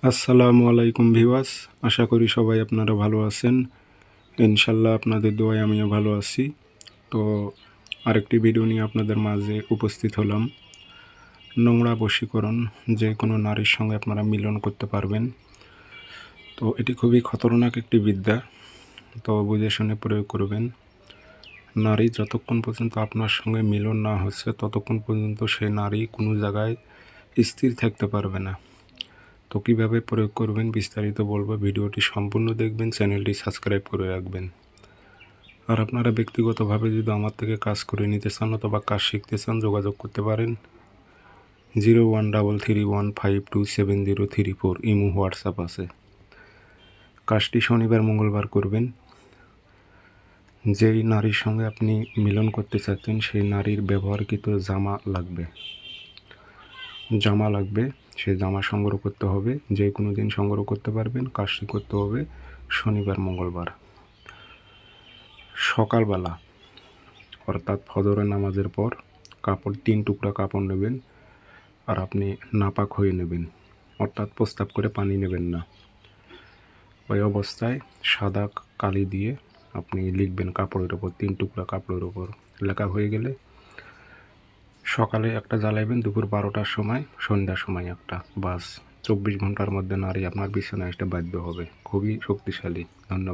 আসসালামু আলাইকুম ভিউয়ার্স, আশা করি সবাই আপনারা ভালো আছেন। ইনশাল্লাহ আপনাদের দোয়ায় আমিও ভালো আছি। তো আরেকটি ভিডিও নিয়ে আপনাদের মাঝে উপস্থিত হলাম। নোংরা বশীকরণ, যে কোনো নারীর সঙ্গে আপনারা মিলন করতে পারবেন। তো এটি খুবই খতরনাক একটি বিদ্যা, তো বুঝে শুনে প্রয়োগ করবেন। নারী যতক্ষণ পর্যন্ত আপনার সঙ্গে মিলন না হচ্ছে ততক্ষণ পর্যন্ত সে নারী কোনো জায়গায় স্থির থাকতে পারবে না। তো কীভাবে প্রয়োগ করবেন বিস্তারিত বলবো, ভিডিওটি সম্পূর্ণ দেখবেন, চ্যানেলটি সাবস্ক্রাইব করে রাখবেন। আর আপনারা ব্যক্তিগতভাবে যদি আমার থেকে কাজ করে নিতে চান অথবা কাজ শিখতে চান, যোগাযোগ করতে পারেন 0133152703 ইমো হোয়াটসঅ্যাপ আছে। কাজটি শনিবার মঙ্গলবার করবেন। যেই নারীর সঙ্গে আপনি মিলন করতে চাচ্ছেন সেই নারীর ব্যবহারকৃত জামা লাগবে, সেই জামা সংগ্রহ করতে হবে। যে কোনো দিন সংগ্রহ করতে পারবেন। কাজটি করতে হবে শনিবার মঙ্গলবার সকালবেলা, অর্থাৎ ফজরের নামাজের পর। কাপড় 3 টুকরা কাপড় নেবেন, আর আপনি নাপাক হয়ে নেবেন, অর্থাৎ প্রস্রাব করে পানি নেবেন না। ওই অবস্থায় সাদা কালি দিয়ে আপনি লিখবেন কাপড়ের ওপর, 3 টুকরা কাপড়ের ওপর। লেখা হয়ে গেলে সকালে একটা জ্বালাইবেন, দুপুর 12টার সময়, সন্ধ্যার সময় একটা। বাস 24 ঘন্টার মধ্যে নারী আপনার বিছানায় আসতে বাধ্য হবে। খুবই শক্তিশালী। ধন্যবাদ।